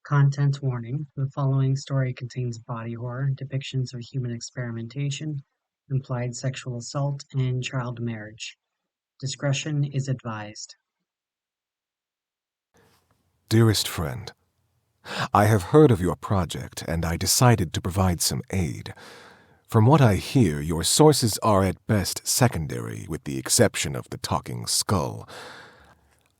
Content warning: the following story contains body horror, depictions of human experimentation, implied sexual assault, and child marriage. Discretion is advised. Dearest friend, I have heard of your project and I decided to provide some aid. From what I hear, your sources are at best secondary, with the exception of the talking skull.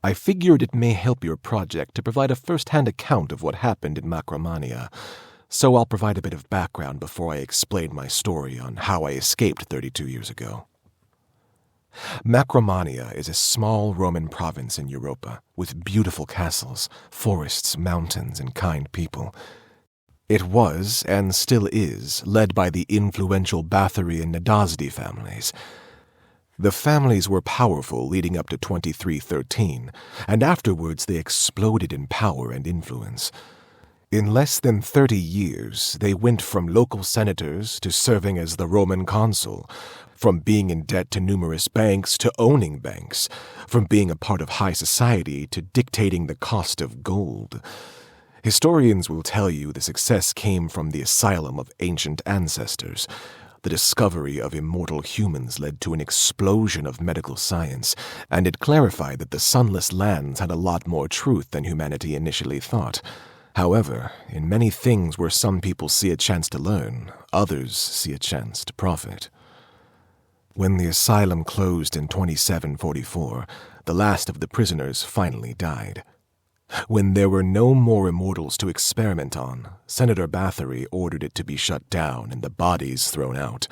I figured it may help your project to provide a first-hand account of what happened in Macromania, so I'll provide a bit of background before I explain my story on how I escaped 32 years ago. Macromania is a small Roman province in Europa, with beautiful castles, forests, mountains, and kind people. It was, and still is, led by the influential Bathory and Nadazdi families. The families were powerful leading up to 2313, and afterwards they exploded in power and influence. In less than 30 years, they went from local senators to serving as the Roman consul, from being in debt to numerous banks to owning banks, from being a part of high society to dictating the cost of gold. Historians will tell you the success came from the Asylum of ancient ancestors. The discovery of immortal humans led to an explosion of medical science, and it clarified that the sunless lands had a lot more truth than humanity initially thought. However, in many things where some people see a chance to learn, others see a chance to profit. When the asylum closed in 2744, the last of the prisoners finally died. When there were no more immortals to experiment on, Senator Bathory ordered it to be shut down and the bodies thrown out.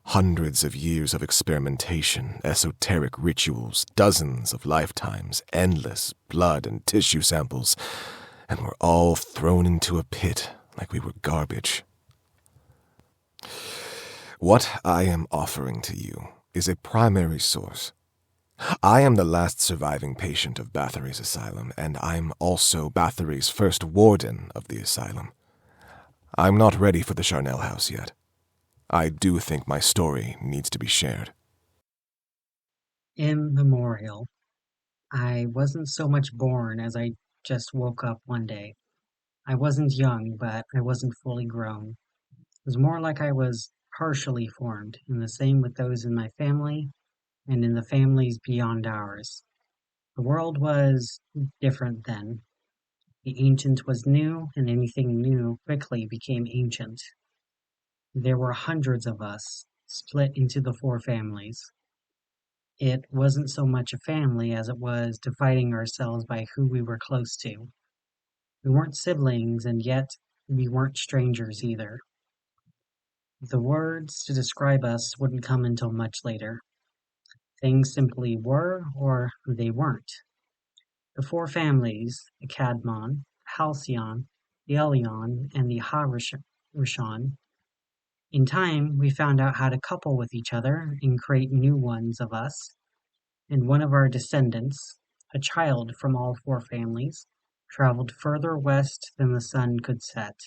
Hundreds of years of experimentation, esoteric rituals, dozens of lifetimes, endless blood and tissue samples, and we're all thrown into a pit like we were garbage. What I am offering to you is a primary source. I am the last surviving patient of Bathory's asylum, and I'm also Bathory's first warden of the asylum. I'm not ready for the Charnel house yet. I do think my story needs to be shared. In memorial, I wasn't so much born as I just woke up one day. I wasn't young, but I wasn't fully grown. It was more like I was partially formed, and the same with those in my family and in the families beyond ours. The world was different then. The ancient was new, and anything new quickly became ancient. There were hundreds of us, split into the four families. It wasn't so much a family as it was dividing ourselves by who we were close to. We weren't siblings, and yet we weren't strangers either. The words to describe us wouldn't come until much later. Things simply were, or they weren't. The four families, the Cadmon, Halcyon, the Elion, and the Harishan. In time, we found out how to couple with each other and create new ones of us, and one of our descendants, a child from all four families, traveled further west than the sun could set.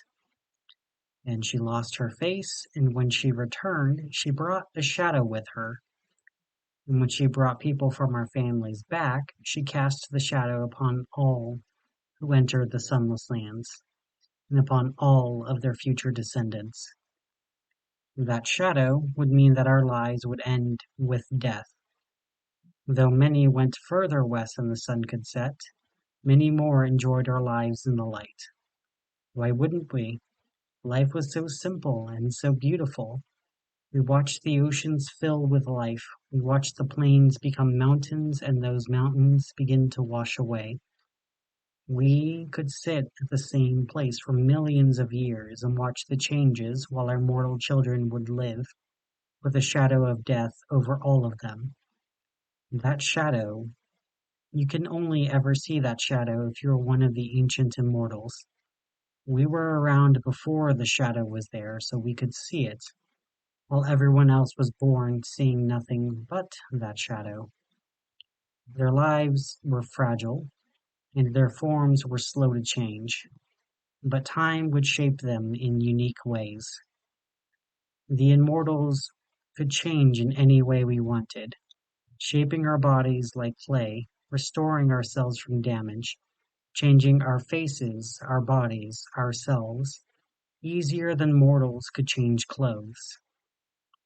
And she lost her face, and when she returned, she brought a shadow with her. And when she brought people from our families back, she cast the shadow upon all who entered the sunless lands, and upon all of their future descendants. That shadow would mean that our lives would end with death. Though many went further west than the sun could set, many more enjoyed our lives in the light. Why wouldn't we? Life was so simple and so beautiful. We watched the oceans fill with life. We watched the plains become mountains and those mountains begin to wash away. We could sit at the same place for millions of years and watch the changes while our mortal children would live, with a shadow of death over all of them. That shadow, you can only ever see that shadow if you're one of the ancient immortals. We were around before the shadow was there, so we could see it, while everyone else was born seeing nothing but that shadow. Their lives were fragile, and their forms were slow to change, but time would shape them in unique ways. The immortals could change in any way we wanted, shaping our bodies like clay, restoring ourselves from damage, changing our faces, our bodies, ourselves, easier than mortals could change clothes.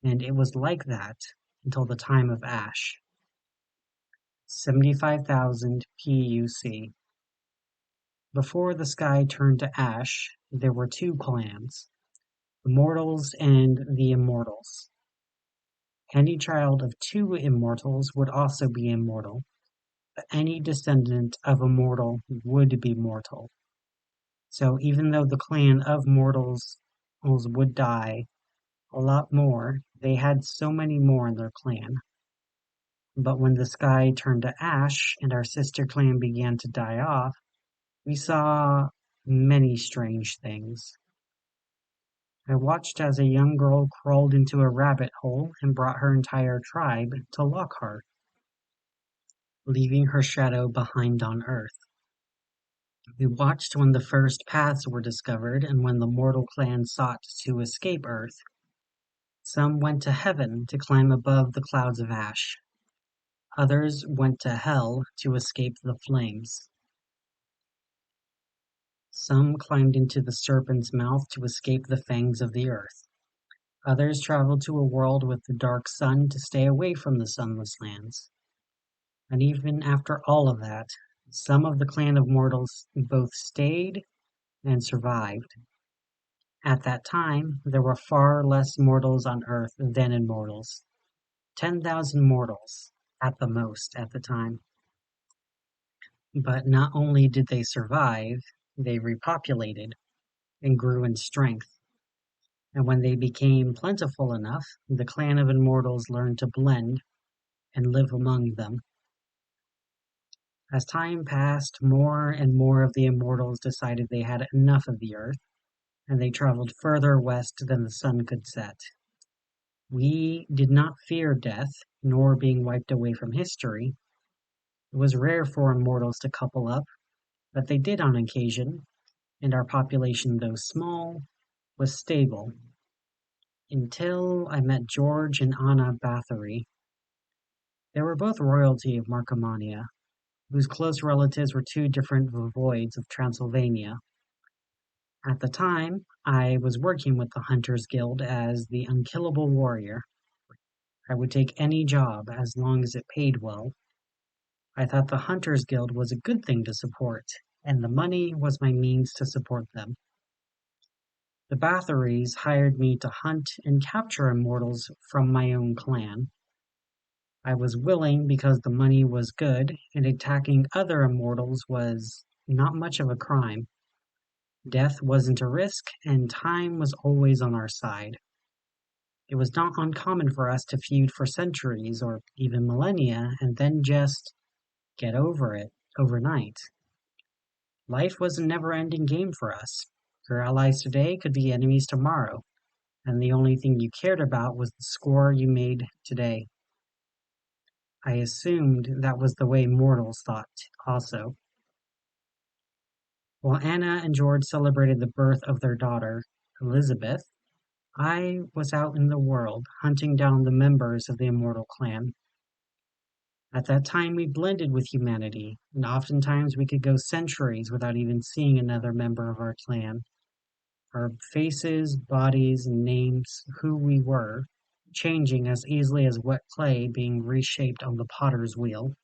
And it was like that until the time of Ash, 75,000 PUC. Before the sky turned to ash, there were two clans, the Mortals and the Immortals. Any child of two immortals would also be immortal, but any descendant of a mortal would be mortal. So even though the clan of mortals would die a lot more, they had so many more in their clan. But when the sky turned to ash and our sister clan began to die off, we saw many strange things. I watched as a young girl crawled into a rabbit hole and brought her entire tribe to Lockhart, leaving her shadow behind on Earth. We watched when the first paths were discovered and when the mortal clan sought to escape Earth. Some went to heaven to climb above the clouds of ash. Others went to hell to escape the flames. Some climbed into the serpent's mouth to escape the fangs of the earth. Others traveled to a world with the dark sun to stay away from the sunless lands. And even after all of that, some of the clan of mortals both stayed and survived. At that time, there were far less mortals on Earth than immortals. 10,000 mortals, at the most, at the time. But not only did they survive, they repopulated and grew in strength. And when they became plentiful enough, the clan of immortals learned to blend and live among them. As time passed, more and more of the immortals decided they had enough of the earth, and they traveled further west than the sun could set. We did not fear death, nor being wiped away from history. It was rare for immortals to couple up, but they did on occasion, and our population, though small, was stable. Until I met George and Anna Bathory. They were both royalty of Marcomannia, whose close relatives were two different voivodes of Transylvania. At the time, I was working with the Hunters Guild as the unkillable warrior. I would take any job as long as it paid well. I thought the Hunters Guild was a good thing to support, and the money was my means to support them. The Bathories hired me to hunt and capture immortals from my own clan. I was willing because the money was good, and attacking other immortals was not much of a crime. Death wasn't a risk, and time was always on our side. It was not uncommon for us to feud for centuries or even millennia and then just get over it overnight. Life was a never-ending game for us. Your allies today could be enemies tomorrow, and the only thing you cared about was the score you made today. I assumed that was the way mortals thought also. While Anna and George celebrated the birth of their daughter, Elizabeth, I was out in the world hunting down the members of the immortal clan. At that time we blended with humanity, and oftentimes we could go centuries without even seeing another member of our clan. Our faces, bodies, and names, who we were, changing as easily as wet clay being reshaped on the potter's wheel.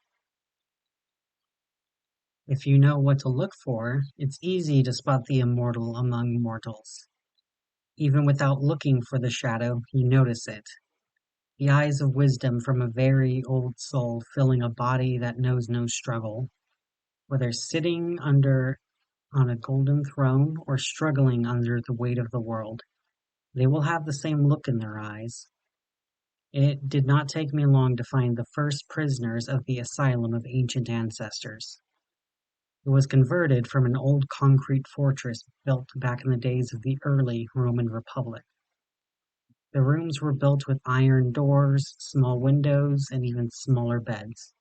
If you know what to look for, it's easy to spot the immortal among mortals. Even without looking for the shadow, you notice it. The eyes of wisdom from a very old soul filling a body that knows no struggle. Whether sitting under on a golden throne or struggling under the weight of the world, they will have the same look in their eyes. It did not take me long to find the first prisoners of the Asylum of ancient ancestors. It was converted from an old concrete fortress built back in the days of the early Roman Republic. The rooms were built with iron doors, small windows, and even smaller beds.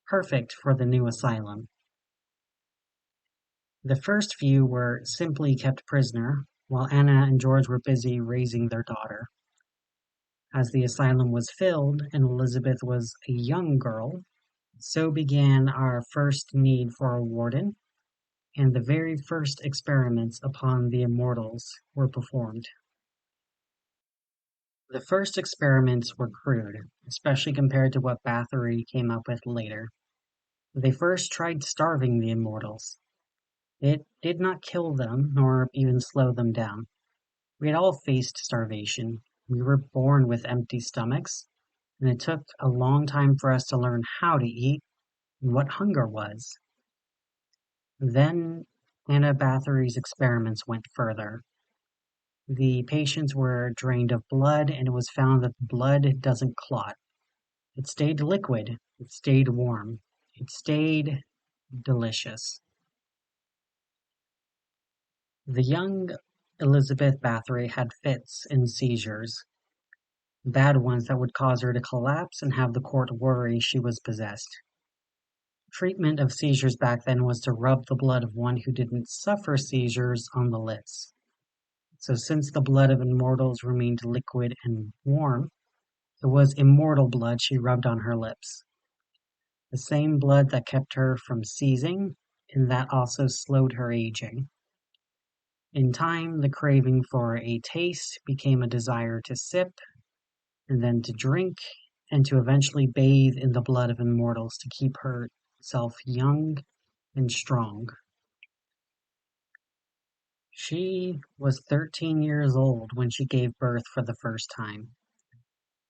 Perfect for the new asylum. The first few were simply kept prisoner, while Anna and George were busy raising their daughter. As the asylum was filled and Elizabeth was a young girl, so began our first need for a warden and the very first experiments upon the immortals were performed. The first experiments were crude, especially compared to what Bathory came up with later. They first tried starving the immortals. It did not kill them, nor even slow them down. We had all faced starvation. We were born with empty stomachs, and it took a long time for us to learn how to eat and what hunger was. Then Anna Bathory's experiments went further. The patients were drained of blood, and it was found that blood doesn't clot. It stayed liquid, it stayed warm, it stayed delicious. The young Elizabeth Bathory had fits and seizures, bad ones that would cause her to collapse and have the court worry she was possessed. Treatment of seizures back then was to rub the blood of one who didn't suffer seizures on the lips. So since the blood of immortals remained liquid and warm, it was immortal blood she rubbed on her lips. The same blood that kept her from seizing, and that also slowed her aging. In time, the craving for a taste became a desire to sip, and then to drink, and to eventually bathe in the blood of immortals to keep herself young and strong. She was 13 years old when she gave birth for the first time.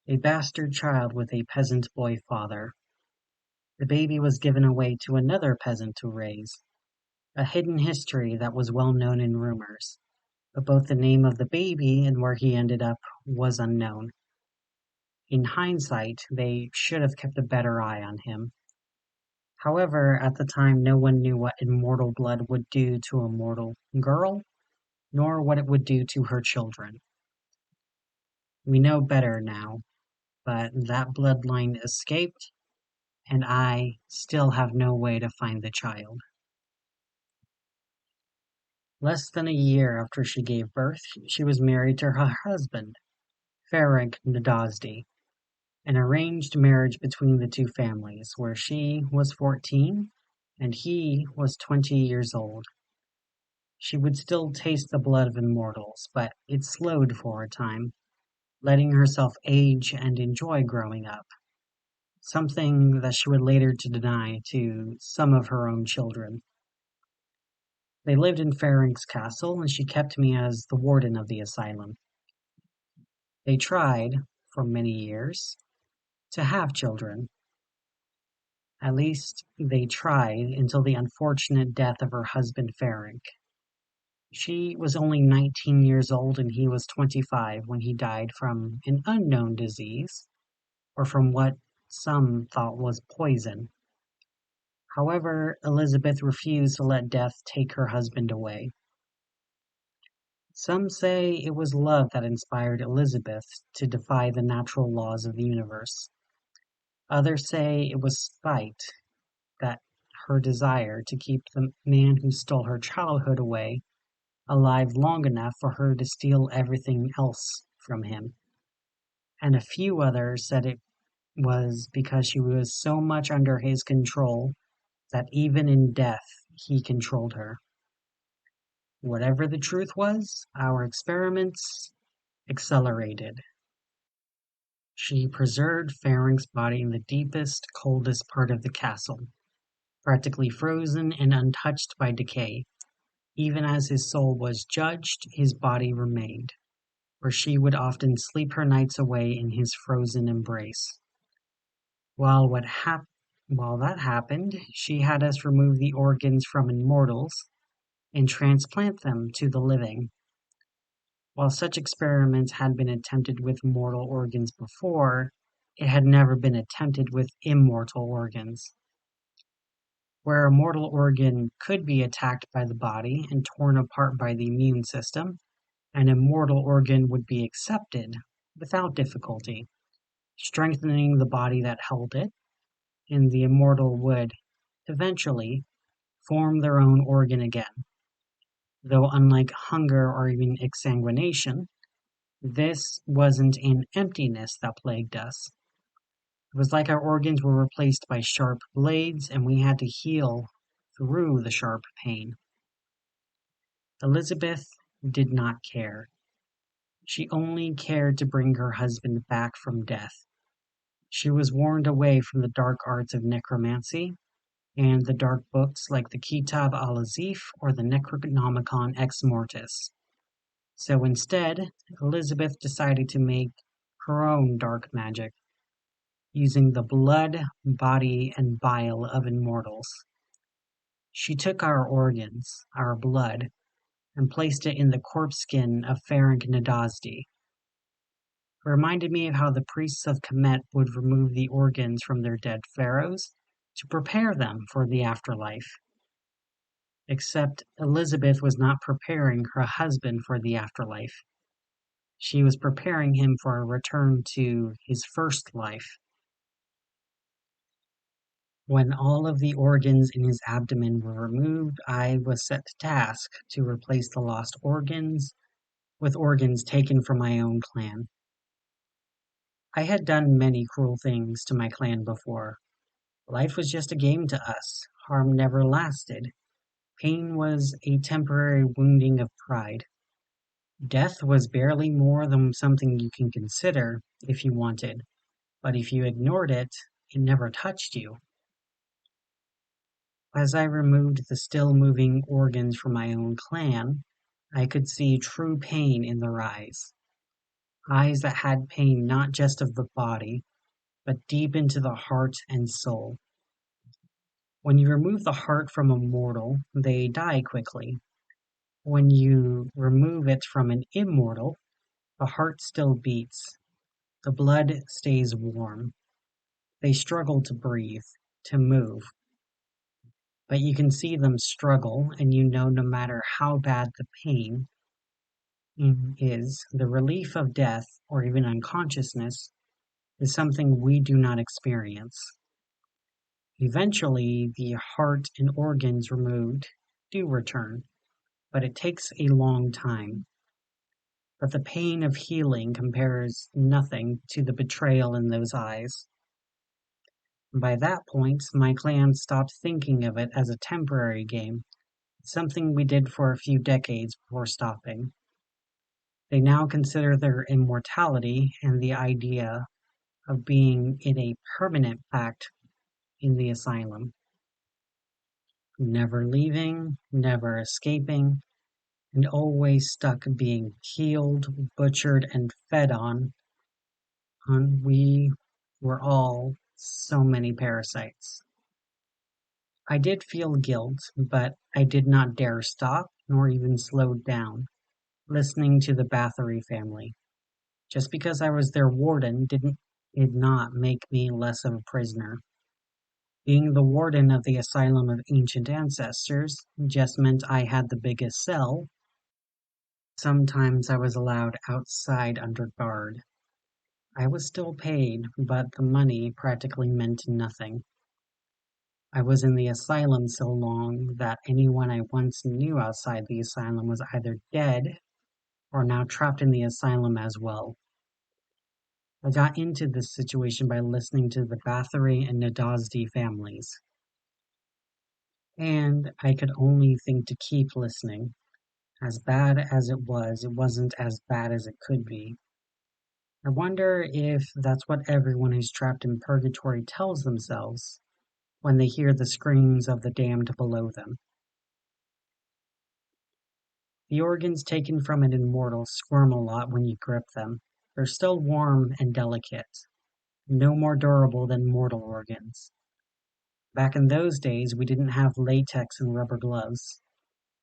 A bastard child with a peasant boy father. The baby was given away to another peasant to raise. A hidden history that was well known in rumors, but both the name of the baby and where he ended up was unknown. In hindsight, they should have kept a better eye on him. However, at the time no one knew what immortal blood would do to a mortal girl, nor what it would do to her children. We know better now, but that bloodline escaped, and I still have no way to find the child. Less than a year after she gave birth, she was married to her husband, Ferenc Nadazdi, an arranged marriage between the two families, where she was 14 and he was 20 years old. She would still taste the blood of immortals, but it slowed for a time, letting herself age and enjoy growing up, something that she would later to deny to some of her own children. They lived in Ferenc's castle, and she kept me as the warden of the asylum. They tried, for many years, to have children. At least they tried until the unfortunate death of her husband Ferenc. She was only 19 years old and he was 25 when he died from an unknown disease, or from what some thought was poison. However, Elizabeth refused to let death take her husband away. Some say it was love that inspired Elizabeth to defy the natural laws of the universe. Others say it was spite, that her desire to keep the man who stole her childhood away alive long enough for her to steal everything else from him. And a few others said it was because she was so much under his control that even in death he controlled her. Whatever the truth was, our experiments accelerated. She preserved Ferenc's body in the deepest, coldest part of the castle, practically frozen and untouched by decay. Even as his soul was judged, his body remained, where she would often sleep her nights away in his frozen embrace. While that happened, she had us remove the organs from immortals and transplant them to the living. While such experiments had been attempted with mortal organs before, it had never been attempted with immortal organs. Where a mortal organ could be attacked by the body and torn apart by the immune system, an immortal organ would be accepted without difficulty, strengthening the body that held it, and the immortal would, eventually, form their own organ again. Though unlike hunger or even exsanguination, this wasn't an emptiness that plagued us. It was like our organs were replaced by sharp blades and we had to heal through the sharp pain. Elizabeth did not care. She only cared to bring her husband back from death. She was warned away from the dark arts of necromancy and the dark books like the Kitab al-Azif or the Necronomicon Ex Mortis. So instead, Elizabeth decided to make her own dark magic, using the blood, body, and bile of immortals. She took our organs, our blood, and placed it in the corpse skin of Ferenc Nadazdi. It reminded me of how the priests of Kemet would remove the organs from their dead pharaohs to prepare them for the afterlife. Except Elizabeth was not preparing her husband for the afterlife. She was preparing him for a return to his first life. When all of the organs in his abdomen were removed, I was set to task to replace the lost organs with organs taken from my own clan. I had done many cruel things to my clan before. Life was just a game to us. Harm never lasted. Pain was a temporary wounding of pride. Death was barely more than something you can consider if you wanted, but if you ignored it, it never touched you. As I removed the still moving organs from my own clan, I could see true pain in their eyes. Eyes that had pain not just of the body, but deep into the heart and soul. When you remove the heart from a mortal, they die quickly. When you remove it from an immortal, the heart still beats. The blood stays warm. They struggle to breathe, to move. But you can see them struggle, and you know no matter how bad the pain is, the relief of death, or even unconsciousness, is something we do not experience. Eventually, the heart and organs removed do return, but it takes a long time. But the pain of healing compares nothing to the betrayal in those eyes. By that point, my clan stopped thinking of it as a temporary game, something we did for a few decades before stopping. They now consider their immortality and the idea of being in a permanent pact in the asylum. Never leaving, never escaping, and always stuck being killed, butchered, and fed on. We were all so many parasites. I did feel guilt, but I did not dare stop, nor even slow down, listening to the Bathory family. Just because I was their warden did not make me less of a prisoner. Being the warden of the Asylum of Ancient Ancestors just meant I had the biggest cell. Sometimes I was allowed outside under guard. I was still paid, but the money practically meant nothing. I was in the asylum so long that anyone I once knew outside the asylum was either dead or now trapped in the asylum as well. I got into this situation by listening to the Bathory and Nadazdi families. And I could only think to keep listening. As bad as it wasn't as bad as it could be. I wonder if that's what everyone who's trapped in purgatory tells themselves when they hear the screams of the damned below them. The organs taken from an immortal squirm a lot when you grip them. They're still warm and delicate, no more durable than mortal organs. Back in those days, we didn't have latex and rubber gloves.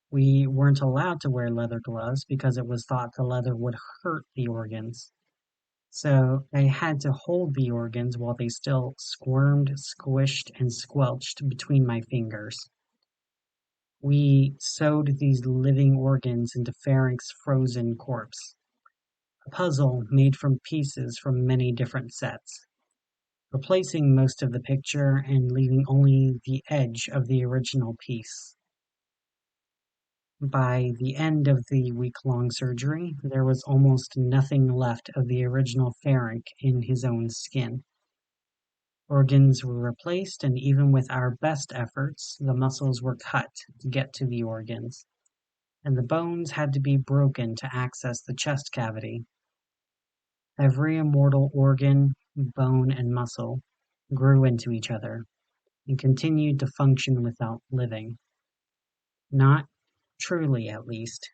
We weren't allowed to wear leather gloves because it was thought the leather would hurt the organs. So I had to hold the organs while they still squirmed, squished, and squelched between my fingers. We sewed these living organs into Ferenc's frozen corpse, a puzzle made from pieces from many different sets, replacing most of the picture and leaving only the edge of the original piece. By the end of the week-long surgery, there was almost nothing left of the original Ferenc in his own skin. Organs were replaced, and even with our best efforts, the muscles were cut to get to the organs. and the bones had to be broken to access the chest cavity. Every immortal organ, bone, and muscle grew into each other and continued to function without living. Not truly, at least.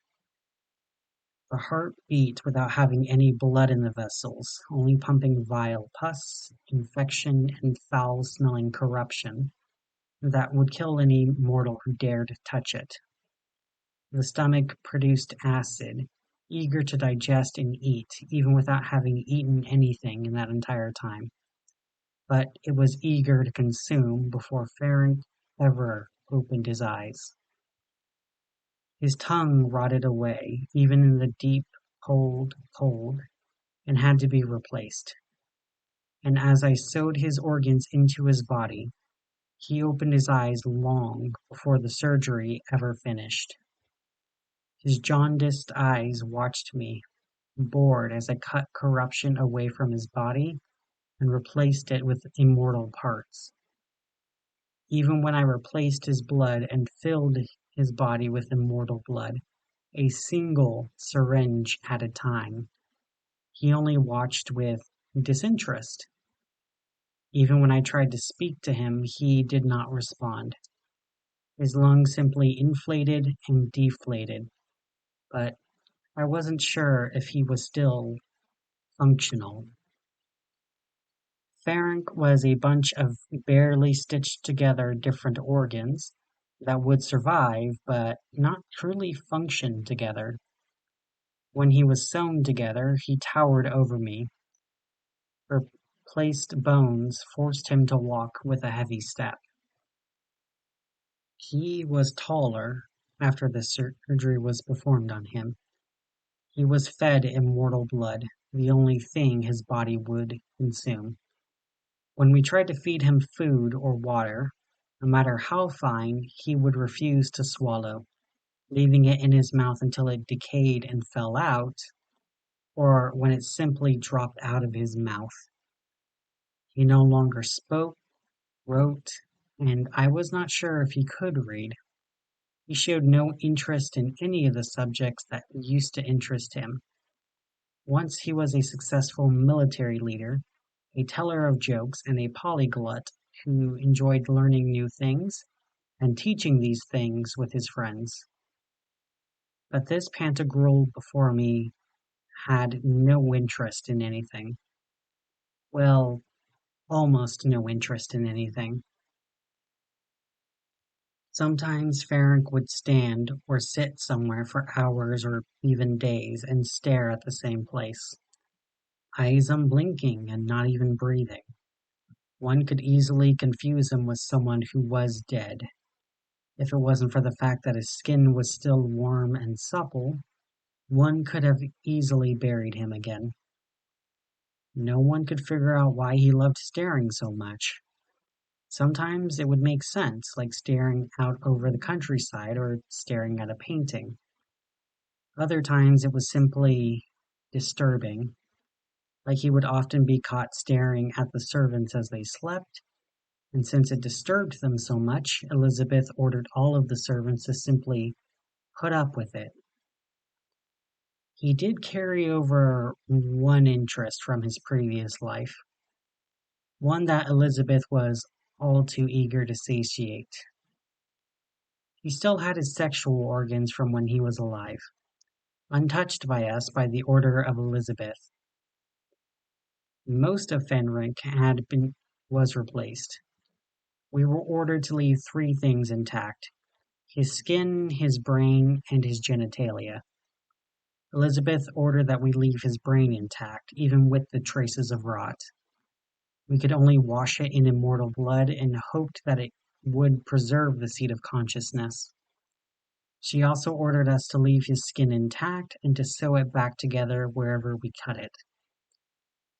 The heart beat without having any blood in the vessels, only pumping vile pus, infection, and foul-smelling corruption that would kill any mortal who dared touch it. The stomach produced acid, eager to digest and eat, even without having eaten anything in that entire time. But it was eager to consume before Ferenc ever opened his eyes. His tongue rotted away, even in the deep, cold, and had to be replaced. And as I sewed his organs into his body, he opened his eyes long before the surgery ever finished. His jaundiced eyes watched me, bored as I cut corruption away from his body and replaced it with immortal parts. Even when I replaced his blood and filled his body with immortal blood, a single syringe at a time, he only watched with disinterest. Even when I tried to speak to him, he did not respond. His lungs simply inflated and deflated, but I wasn't sure if he was still functional. Ferenc was a bunch of barely stitched together different organs that would survive but not truly function together. When he was sewn together, he towered over me. Replaced bones forced him to walk with a heavy step. He was taller after the surgery was performed on him. He was fed immortal blood, the only thing his body would consume. When we tried to feed him food or water, no matter how fine, he would refuse to swallow, leaving it in his mouth until it decayed and fell out, or when it simply dropped out of his mouth. He no longer spoke, wrote, and I was not sure if he could read. He showed no interest in any of the subjects that used to interest him. Once he was a successful military leader, a teller of jokes, and a polyglot who enjoyed learning new things and teaching these things with his friends. But this Pantagruel before me had no interest in anything. Well, almost no interest in anything. Sometimes Ferenc would stand or sit somewhere for hours or even days and stare at the same place, eyes unblinking and not even breathing. One could easily confuse him with someone who was dead. If it wasn't for the fact that his skin was still warm and supple, one could have easily buried him again. No one could figure out why he loved staring so much. Sometimes it would make sense, like staring out over the countryside or staring at a painting. Other times it was simply disturbing, like he would often be caught staring at the servants as they slept, and since it disturbed them so much, Elizabeth ordered all of the servants to simply put up with it. He did carry over one interest from his previous life, one that Elizabeth was all too eager to satiate. He still had his sexual organs from when he was alive, untouched by us by the order of Elizabeth. Most of Fenric was replaced. We were ordered to leave three things intact: his skin, his brain, and his genitalia. Elizabeth ordered that we leave his brain intact, even with the traces of rot. We could only wash it in immortal blood and hoped that it would preserve the seat of consciousness. She also ordered us to leave his skin intact and to sew it back together wherever we cut it.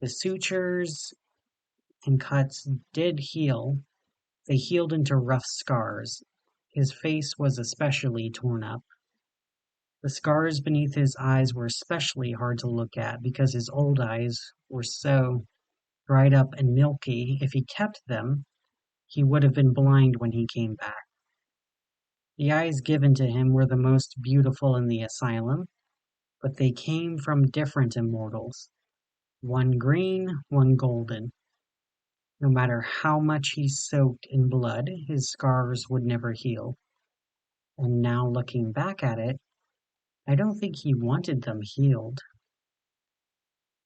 The sutures and cuts did heal. They healed into rough scars. His face was especially torn up. The scars beneath his eyes were especially hard to look at because his old eyes were so dried up and milky. If he kept them, he would have been blind when he came back. The eyes given to him were the most beautiful in the asylum, but they came from different immortals, one green, one golden. No matter how much he soaked in blood, his scars would never heal. And now looking back at it, I don't think he wanted them healed.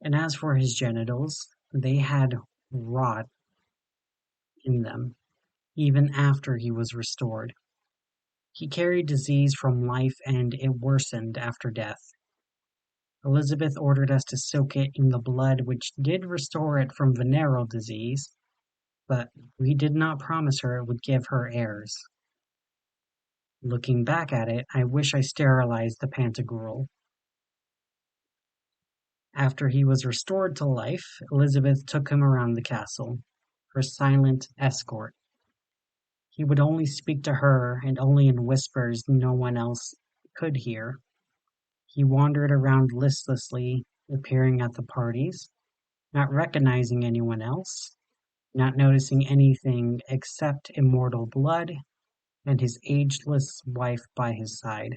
And as for his genitals, they had rot in them, even after he was restored. He carried disease from life and it worsened after death. Elizabeth ordered us to soak it in the blood, which did restore it from venereal disease, but we did not promise her it would give her heirs. Looking back at it, I wish I sterilized the Pantagruel. After he was restored to life, Elizabeth took him around the castle, her silent escort. He would only speak to her, and only in whispers no one else could hear. He wandered around listlessly, appearing at the parties, not recognizing anyone else, not noticing anything except immortal blood and his ageless wife by his side.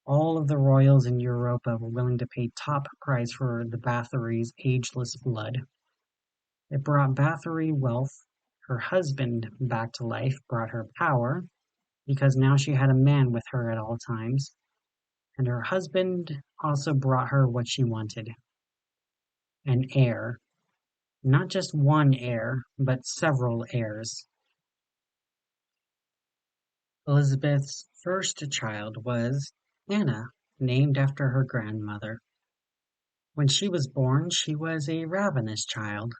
All of the royals in Europa were willing to pay top price for the Bathory's ageless blood. It brought Bathory wealth. Her husband back to life brought her power, because now she had a man with her at all times, and her husband also brought her what she wanted: an heir. Not just one heir, but several heirs. Elizabeth's first child was Anna, named after her grandmother. When she was born, she was a ravenous child,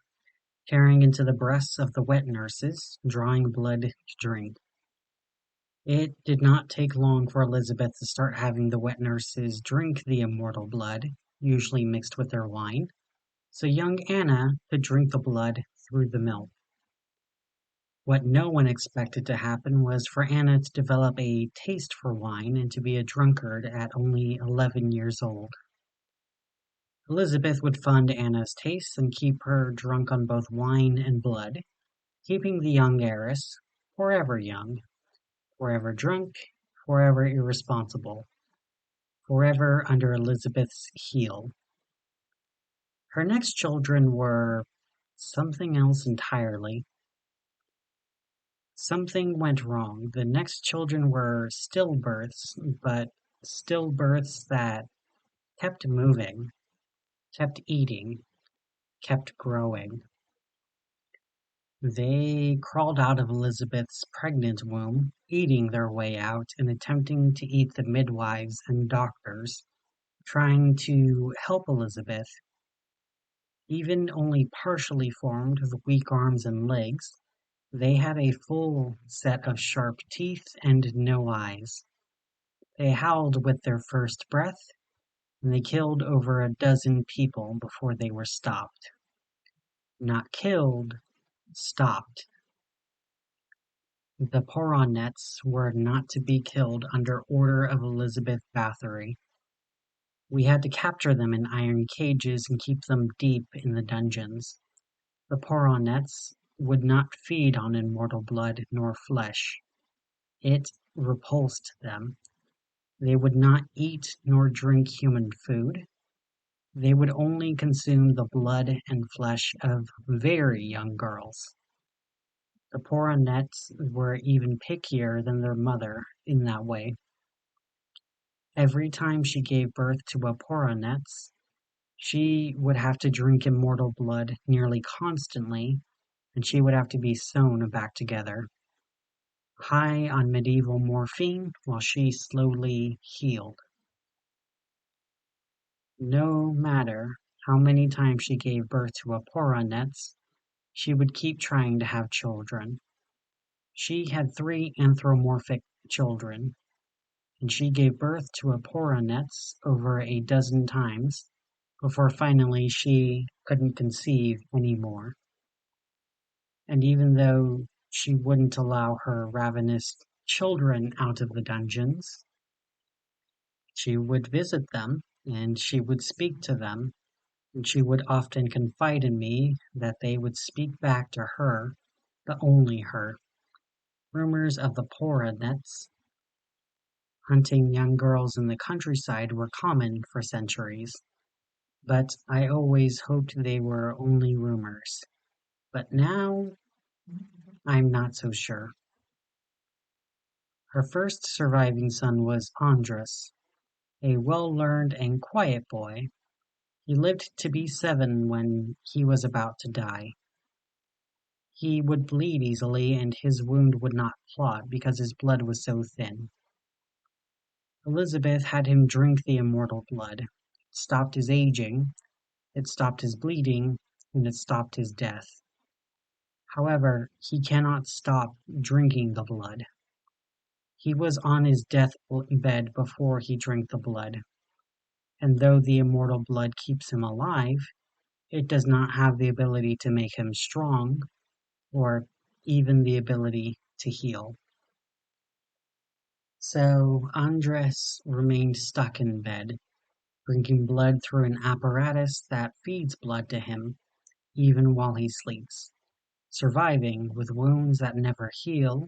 tearing into the breasts of the wet nurses, drawing blood to drink. It did not take long for Elizabeth to start having the wet nurses drink the immortal blood, usually mixed with their wine, so young Anna could drink the blood through the milk. What no one expected to happen was for Anna to develop a taste for wine and to be a drunkard at only 11 years old. Elizabeth would fund Anna's tastes and keep her drunk on both wine and blood, keeping the young heiress forever young, forever drunk, forever irresponsible, forever under Elizabeth's heel. Her next children were something else entirely. Something went wrong. The next children were stillbirths, but stillbirths that kept moving, kept eating, kept growing. They crawled out of Elizabeth's pregnant womb, eating their way out and attempting to eat the midwives and doctors, trying to help Elizabeth. Even only partially formed with weak arms and legs, they had a full set of sharp teeth and no eyes. They howled with their first breath, and they killed over a dozen people before they were stopped. Not killed, stopped. The Poronets were not to be killed under order of Elizabeth Bathory. We had to capture them in iron cages and keep them deep in the dungeons. The Poronets would not feed on immortal blood nor flesh. It repulsed them. They would not eat nor drink human food. They would only consume the blood and flesh of very young girls. The Poronets were even pickier than their mother in that way. Every time she gave birth to a Poronet, she would have to drink immortal blood nearly constantly, and she would have to be sewn back together, high on medieval morphine while she slowly healed. No matter how many times she gave birth to a Poronet, she would keep trying to have children. She had 3 anthropomorphic children, and she gave birth to a Poronet over a dozen times before finally she couldn't conceive anymore. And even though she wouldn't allow her ravenous children out of the dungeons, she would visit them and she would speak to them, and she would often confide in me that they would speak back to her, the only her. Rumors of the Poranets hunting young girls in the countryside were common for centuries, but I always hoped they were only rumors. But now I'm not so sure. Her first surviving son was Andras, a well-learned and quiet boy. He lived to be 7 when he was about to die. He would bleed easily and his wound would not clot because his blood was so thin. Elizabeth had him drink the immortal blood. It stopped his aging, it stopped his bleeding, and it stopped his death. However, he cannot stop drinking the blood. He was on his death bed before he drank the blood, and though the immortal blood keeps him alive, it does not have the ability to make him strong, or even the ability to heal. So Andres remained stuck in bed, drinking blood through an apparatus that feeds blood to him, even while he sleeps, surviving with wounds that never heal,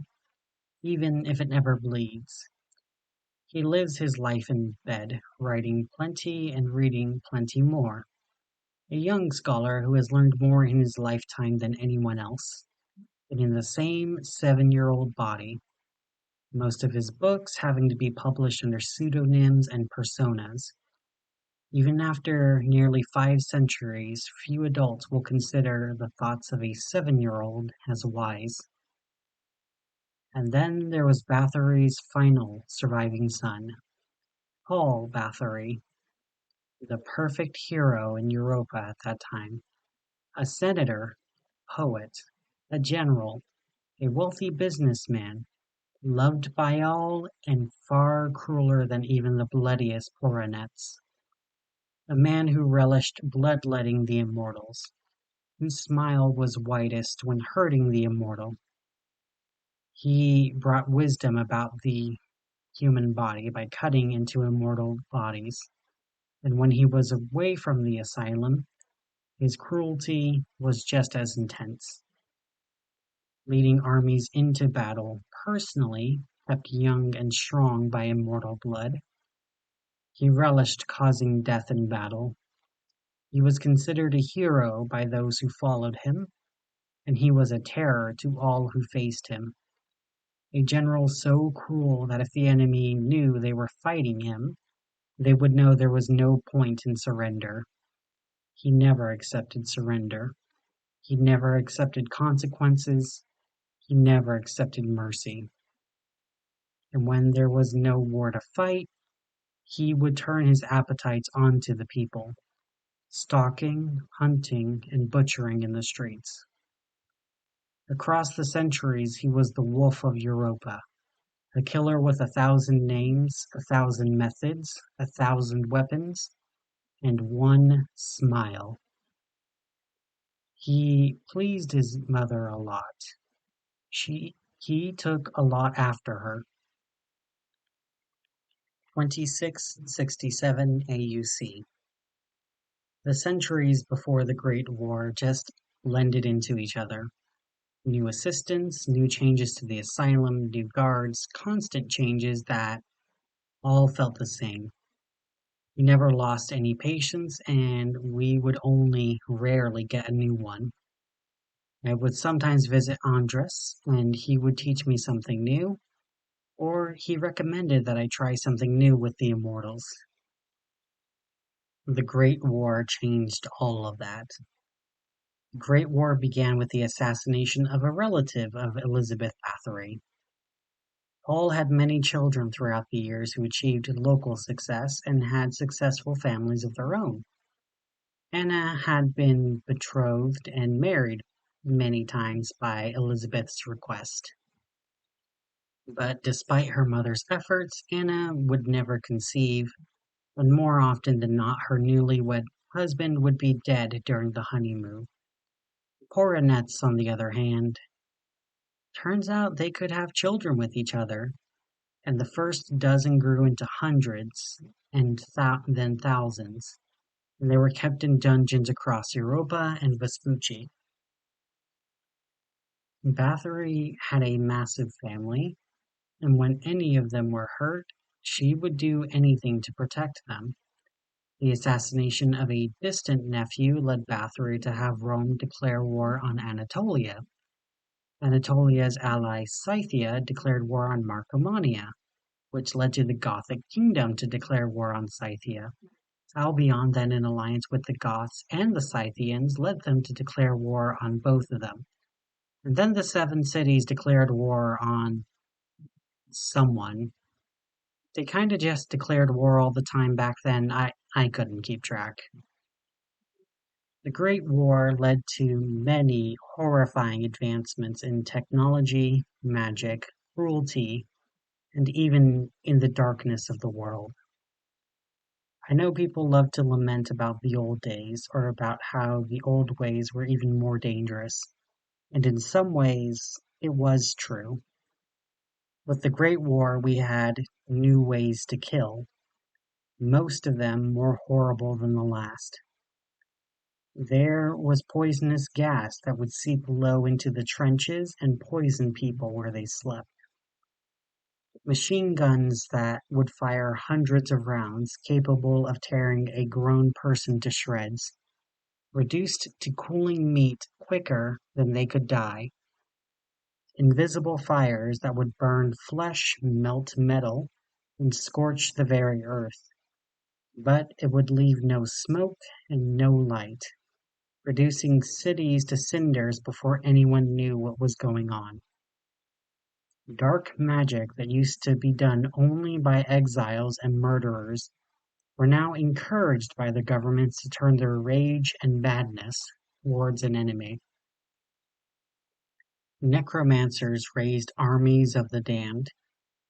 even if it never bleeds. He lives his life in bed, writing plenty and reading plenty more. A young scholar who has learned more in his lifetime than anyone else, and in the same 7-year-old body, most of his books having to be published under pseudonyms and personas. Even after nearly 5 centuries, few adults will consider the thoughts of a 7-year-old as wise. And then there was Bathory's final surviving son, Paul Bathory, the perfect hero in Europa at that time. A senator, poet, a general, a wealthy businessman, loved by all and far crueler than even the bloodiest Poranets. A man who relished bloodletting the immortals, whose smile was widest when hurting the immortal. He brought wisdom about the human body by cutting into immortal bodies, and when he was away from the asylum, his cruelty was just as intense. Leading armies into battle, personally kept young and strong by immortal blood. He relished causing death in battle. He was considered a hero by those who followed him, and he was a terror to all who faced him. A general so cruel that if the enemy knew they were fighting him, they would know there was no point in surrender. He never accepted surrender. He never accepted consequences. He never accepted mercy. And when there was no war to fight, he would turn his appetites onto the people, stalking, hunting, and butchering in the streets. Across the centuries, he was the wolf of Europa, a killer with 1,000 names, 1,000 methods, 1,000 weapons, and one smile. He pleased his mother a lot. He took a lot after her. 2667 AUC. The centuries before the Great War just blended into each other. New assistants, new changes to the asylum, new guards, constant changes that all felt the same. We never lost any patients, and we would only rarely get a new one. I would sometimes visit Andres, and he would teach me something new, or he recommended that I try something new with the Immortals. The Great War changed all of that. The Great War began with the assassination of a relative of Elizabeth Bathory. Paul had many children throughout the years who achieved local success and had successful families of their own. Anna had been betrothed and married many times by Elizabeth's request. But despite her mother's efforts, Anna would never conceive, and more often than not her newlywed husband would be dead during the honeymoon. Poranets, on the other hand, turns out they could have children with each other, and the first dozen grew into hundreds and then thousands, and they were kept in dungeons across Europa and Vespucci. Bathory had a massive family, and when any of them were hurt, she would do anything to protect them. The assassination of a distant nephew led Bathory to have Rome declare war on Anatolia. Anatolia's ally Scythia declared war on Marcomannia, which led to the Gothic kingdom to declare war on Scythia. Albion, then in alliance with the Goths and the Scythians, led them to declare war on both of them. And then the Seven Cities declared war on someone. They kind of just declared war all the time back then. I couldn't keep track. The Great War led to many horrifying advancements in technology, magic, cruelty, and even in the darkness of the world. I know people love to lament about the old days or about how the old ways were even more dangerous, and in some ways it was true. With the Great War, we had new ways to kill, most of them more horrible than the last. There was poisonous gas that would seep low into the trenches and poison people where they slept. Machine guns that would fire hundreds of rounds capable of tearing a grown person to shreds, reduced to cooling meat quicker than they could die. Invisible fires that would burn flesh, melt metal, and scorch the very earth. But it would leave no smoke and no light, reducing cities to cinders before anyone knew what was going on. Dark magic that used to be done only by exiles and murderers were now encouraged by the governments to turn their rage and madness towards an enemy. Necromancers raised armies of the damned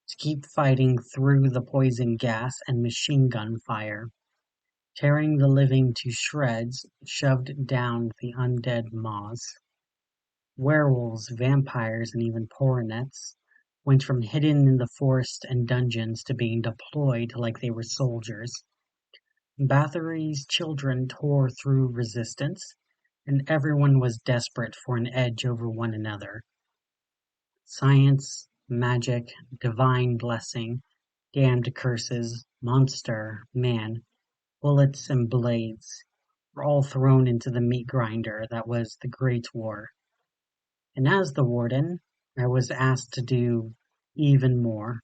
to keep fighting through the poison gas and machine gun fire, tearing the living to shreds shoved down the undead maws. Werewolves, vampires, and even coronets went from hidden in the forest and dungeons to being deployed like they were soldiers. Bathory's children tore through resistance, and everyone was desperate for an edge over one another. Science, magic, divine blessing, damned curses, monster, man, bullets and blades were all thrown into the meat grinder that was the Great War. And as the Warden, I was asked to do even more.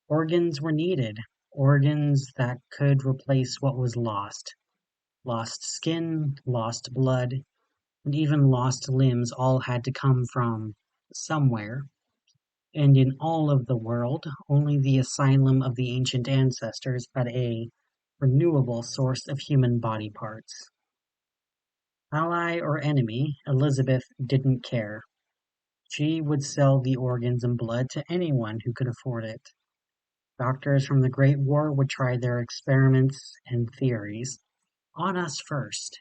Organs were needed, organs that could replace what was lost. Lost skin, lost blood, and even lost limbs all had to come from somewhere. And in all of the world, only the Asylum of the ancient ancestors had a renewable source of human body parts. Ally or enemy, Elizabeth didn't care. She would sell the organs and blood to anyone who could afford it. Doctors from the Great War would try their experiments and theories on us first.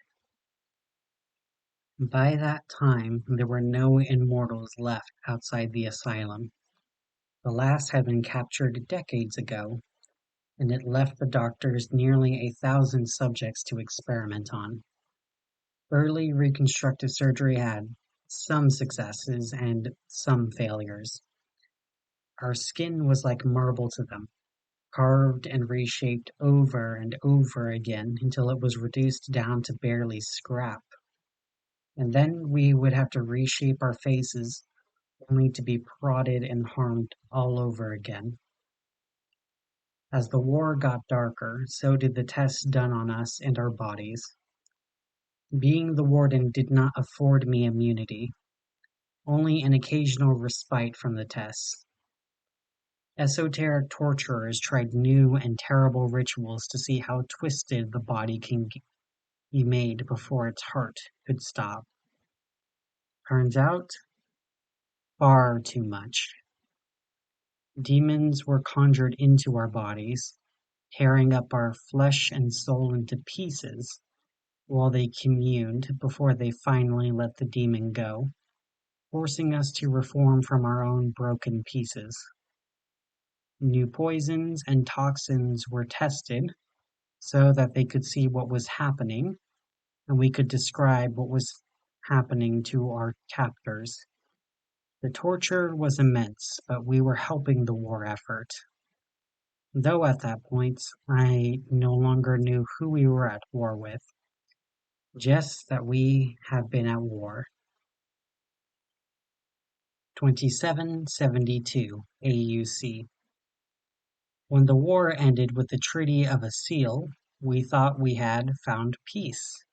By that time, there were no immortals left outside the asylum. The last had been captured decades ago, and it left the doctors nearly 1,000 subjects to experiment on. Early reconstructive surgery had some successes and some failures. Our skin was like marble to them, carved and reshaped over and over again until it was reduced down to barely scrap. And then we would have to reshape our faces, only to be prodded and harmed all over again. As the war got darker, so did the tests done on us and our bodies. Being the Warden did not afford me immunity, only an occasional respite from the tests. Esoteric torturers tried new and terrible rituals to see how twisted the body can be made before its heart could stop. Turns out, far too much. Demons were conjured into our bodies, tearing up our flesh and soul into pieces while they communed before they finally let the demon go, forcing us to reform from our own broken pieces. New poisons and toxins were tested so that they could see what was happening and we could describe what was happening to our captors. The torture was immense, but we were helping the war effort. Though at that point, I no longer knew who we were at war with, just that we have been at war. 2772 AUC. When the war ended with the Treaty of Asylum, we thought we had found peace.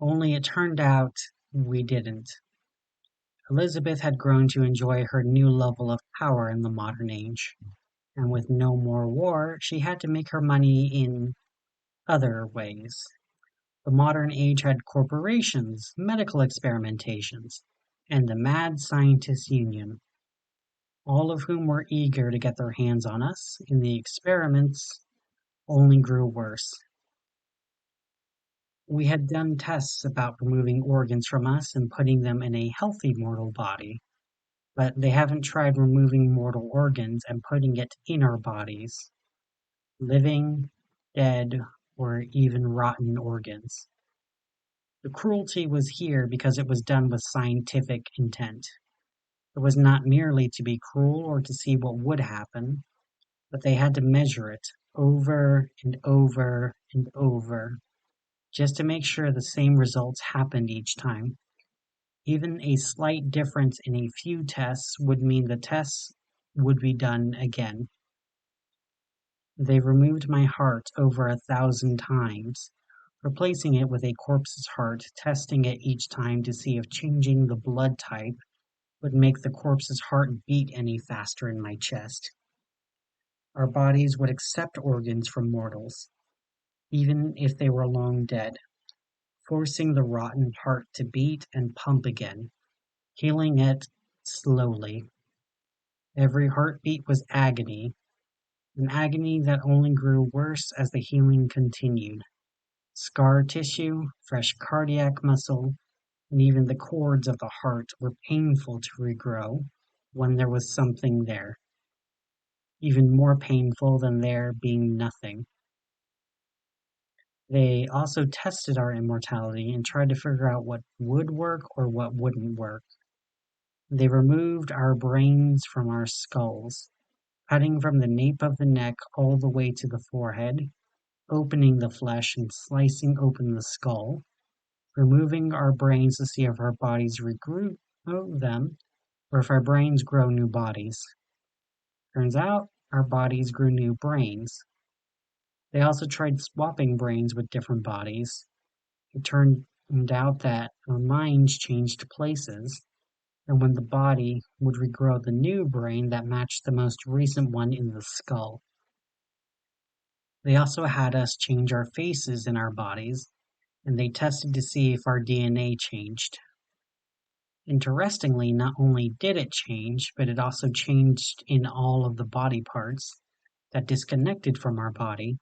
Only it turned out we didn't. Elizabeth had grown to enjoy her new level of power in the modern age, and with no more war, she had to make her money in other ways. The modern age had corporations, medical experimentations, and the Mad Scientist Union, all of whom were eager to get their hands on us, and the experiments only grew worse. We had done tests about removing organs from us and putting them in a healthy mortal body, but they haven't tried removing mortal organs and putting it in our bodies, living, dead, or even rotten organs. The cruelty was here because it was done with scientific intent. It was not merely to be cruel or to see what would happen, but they had to measure it over and over and over just to make sure the same results happened each time. Even a slight difference in a few tests would mean the tests would be done again. They removed my heart over 1,000 times, replacing it with a corpse's heart, testing it each time to see if changing the blood type would make the corpse's heart beat any faster in my chest. Our bodies would accept organs from mortals, even if they were long dead, forcing the rotten heart to beat and pump again, healing it slowly. Every heartbeat was agony, an agony that only grew worse as the healing continued. Scar tissue, fresh cardiac muscle, and even the cords of the heart were painful to regrow when there was something there. Even more painful than there being nothing. They also tested our immortality and tried to figure out what would work or what wouldn't work. They removed our brains from our skulls, cutting from the nape of the neck all the way to the forehead, opening the flesh and slicing open the skull, removing our brains to see if our bodies regrew them or if our brains grow new bodies. Turns out our bodies grew new brains. They also tried swapping brains with different bodies. It turned out that our minds changed places, and when the body would regrow the new brain that matched the most recent one in the skull. They also had us change our faces in our bodies, and they tested to see if our DNA changed. Interestingly, not only did it change, but it also changed in all of the body parts that disconnected from our body,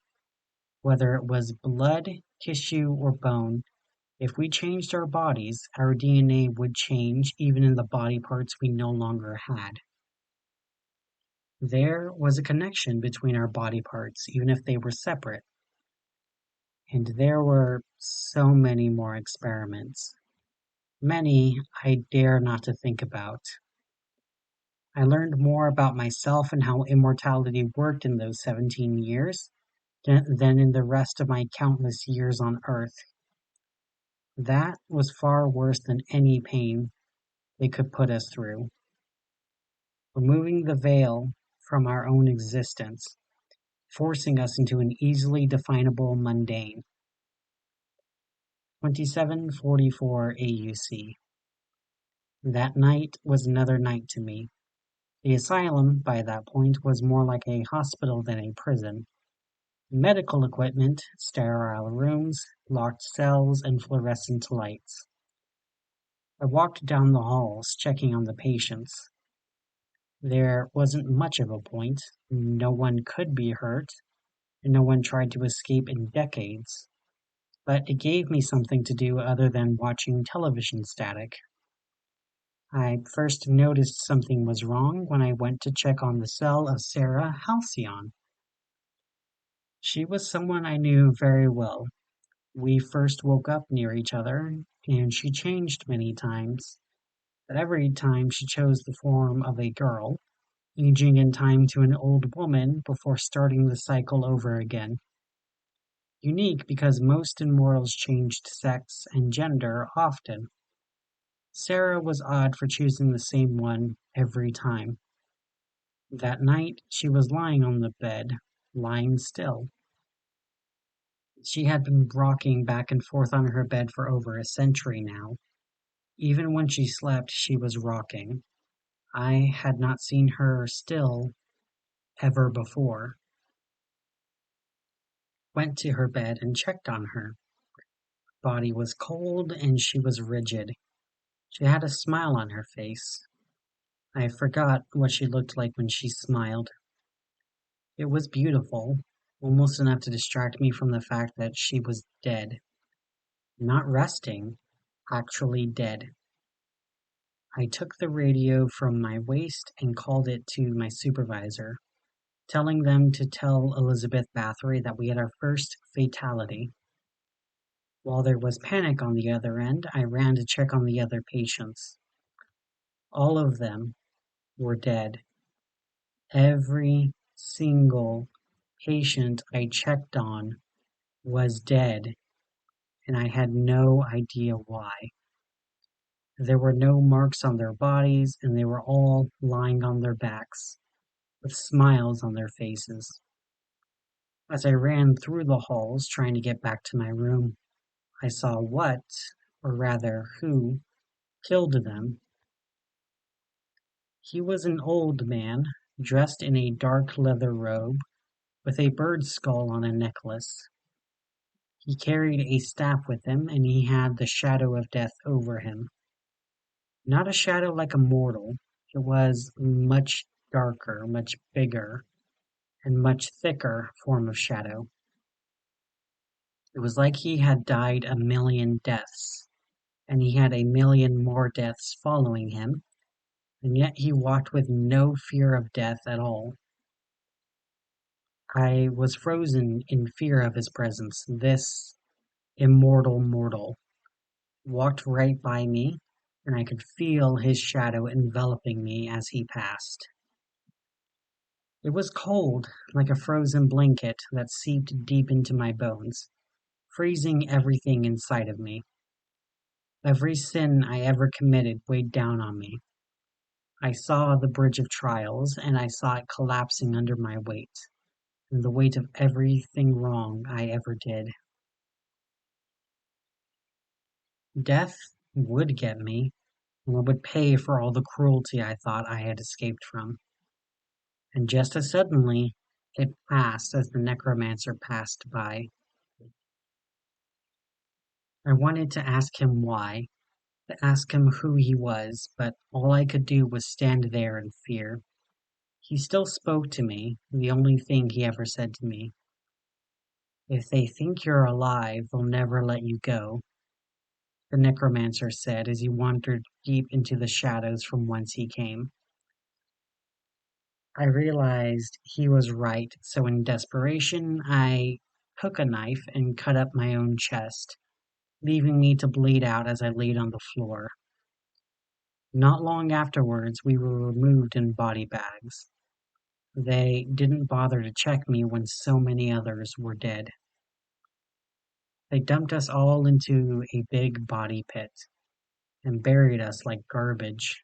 whether it was blood, tissue, or bone. If we changed our bodies, our DNA would change even in the body parts we no longer had. There was a connection between our body parts, even if they were separate. And there were so many more experiments. Many I dare not to think about. I learned more about myself and how immortality worked in those 17 years than in the rest of my countless years on Earth. That was far worse than any pain they could put us through. Removing the veil from our own existence, forcing us into an easily definable mundane. 2744 AUC. That night was another night to me. The asylum, by that point, was more like a hospital than a prison. Medical equipment, sterile rooms, locked cells, and fluorescent lights. I walked down the halls, checking on the patients. There wasn't much of a point. No one could be hurt, and no one tried to escape in decades. But it gave me something to do other than watching television static. I first noticed something was wrong when I went to check on the cell of Sarah Halcyon. She was someone I knew very well. We first woke up near each other, and she changed many times. but every time she chose the form of a girl, aging in time to an old woman before starting the cycle over again. Unique because most immortals changed sex and gender often. Sarah was odd for choosing the same one every time. That night, she was lying on the bed, lying still. She had been rocking back and forth on her bed for over a century now. Even when she slept, she was rocking. I had not seen her still ever before. Went to her bed and checked on her. Body was cold and she was rigid. She had a smile on her face. I forgot what she looked like when she smiled. It was beautiful, almost enough to distract me from the fact that she was dead. Not resting, actually dead. I took the radio from my waist and called it to my supervisor, telling them to tell Elizabeth Bathory that we had our first fatality. While there was panic on the other end, I ran to check on the other patients. All of them were dead. Every single patient I checked on was dead, and I had no idea why. There were no marks on their bodies, and they were all lying on their backs, with smiles on their faces. As I ran through the halls trying to get back to my room, I saw what, or rather who, killed them. He was an old man, dressed in a dark leather robe, with a bird's skull on a necklace. He carried a staff with him, and he had the shadow of death over him. Not a shadow like a mortal, it was much darker, much bigger, and much thicker form of shadow. It was like he had died a million deaths, and he had a million more deaths following him, and yet he walked with no fear of death at all. I was frozen in fear of his presence. This immortal mortal walked right by me, and I could feel his shadow enveloping me as he passed. It was cold, like a frozen blanket that seeped deep into my bones, freezing everything inside of me. Every sin I ever committed weighed down on me. I saw the bridge of trials, and I saw it collapsing under my weight, and the weight of everything wrong I ever did. Death would get me, and it would pay for all the cruelty I thought I had escaped from. And just as suddenly, it passed as the necromancer passed by. I wanted to ask him why, to ask him who he was, but all I could do was stand there in fear. He still spoke to me, the only thing he ever said to me. If they think you're alive, they'll never let you go, the necromancer said as he wandered deep into the shadows from whence he came. I realized he was right, so in desperation, I took a knife and cut up my own chest, leaving me to bleed out as I laid on the floor. Not long afterwards, we were removed in body bags. They didn't bother to check me when so many others were dead. They dumped us all into a big body pit and buried us like garbage.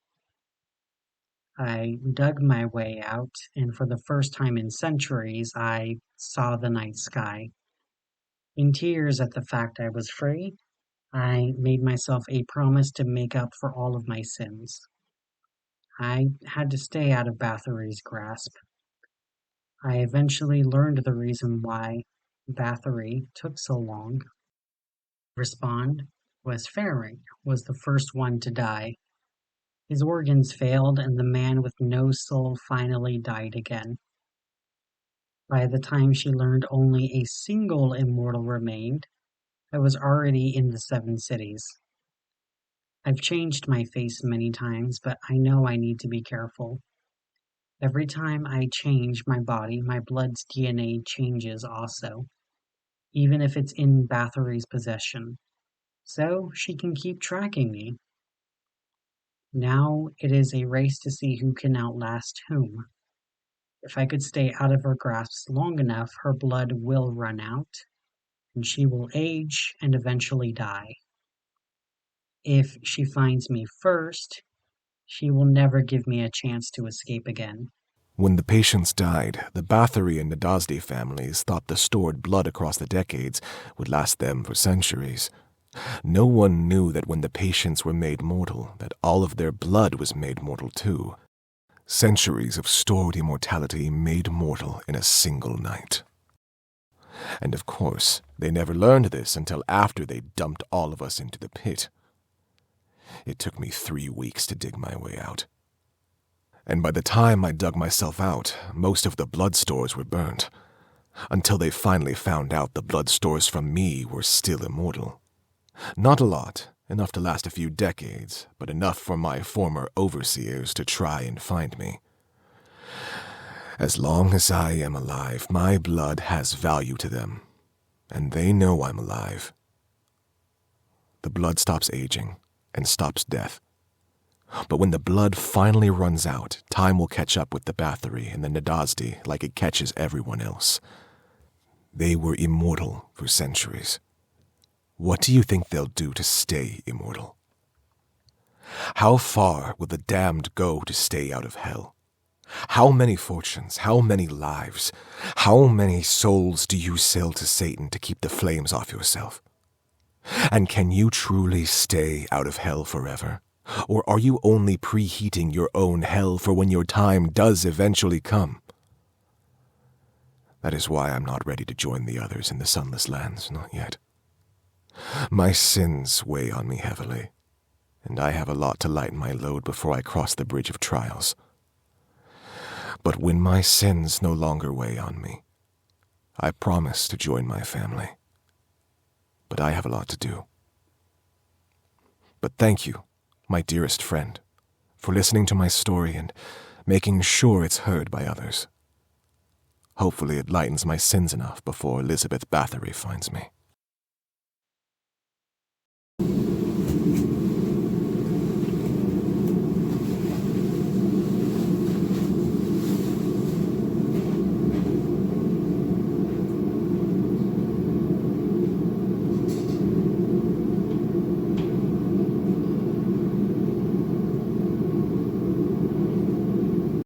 I dug my way out, and for the first time in centuries, I saw the night sky. In tears at the fact I was free, I made myself a promise to make up for all of my sins. I had to stay out of Bathory's grasp. I eventually learned the reason why Bathory took so long. Respond was Faring was the first one to die. His organs failed, and the man with no soul finally died again. By the time she learned only a single immortal remained, I was already in the Seven Cities. I've changed my face many times, but I know I need to be careful. Every time I change my body, my blood's DNA changes also, even if it's in Bathory's possession. So she can keep tracking me. Now it is a race to see who can outlast whom. If I could stay out of her grasp long enough, her blood will run out, and she will age and eventually die. If she finds me first, she will never give me a chance to escape again. When the patients died, the Bathory and Nadazdi families thought the stored blood across the decades would last them for centuries. No one knew that when the patients were made mortal, that all of their blood was made mortal too. Centuries of stored immortality made mortal in a single night. And of course, they never learned this until after they dumped all of us into the pit. It took me 3 weeks to dig my way out. And by the time I dug myself out, most of the blood stores were burnt, until they finally found out the blood stores from me were still immortal. Not a lot, enough to last a few decades, but enough for my former overseers to try and find me. As long as I am alive, my blood has value to them, and they know I'm alive. The blood stops aging and stops death. But when the blood finally runs out, time will catch up with the Bathory and the Nadazdi like it catches everyone else. They were immortal for centuries. What do you think they'll do to stay immortal? How far will the damned go to stay out of hell? How many fortunes, how many lives, how many souls do you sell to Satan to keep the flames off yourself? And can you truly stay out of hell forever? Or are you only preheating your own hell for when your time does eventually come? That is why I'm not ready to join the others in the Sunless Lands, not yet. My sins weigh on me heavily, and I have a lot to lighten my load before I cross the bridge of trials. But when my sins no longer weigh on me, I promise to join my family. But I have a lot to do. But thank you, my dearest friend, for listening to my story and making sure it's heard by others. Hopefully it lightens my sins enough before Elizabeth Bathory finds me.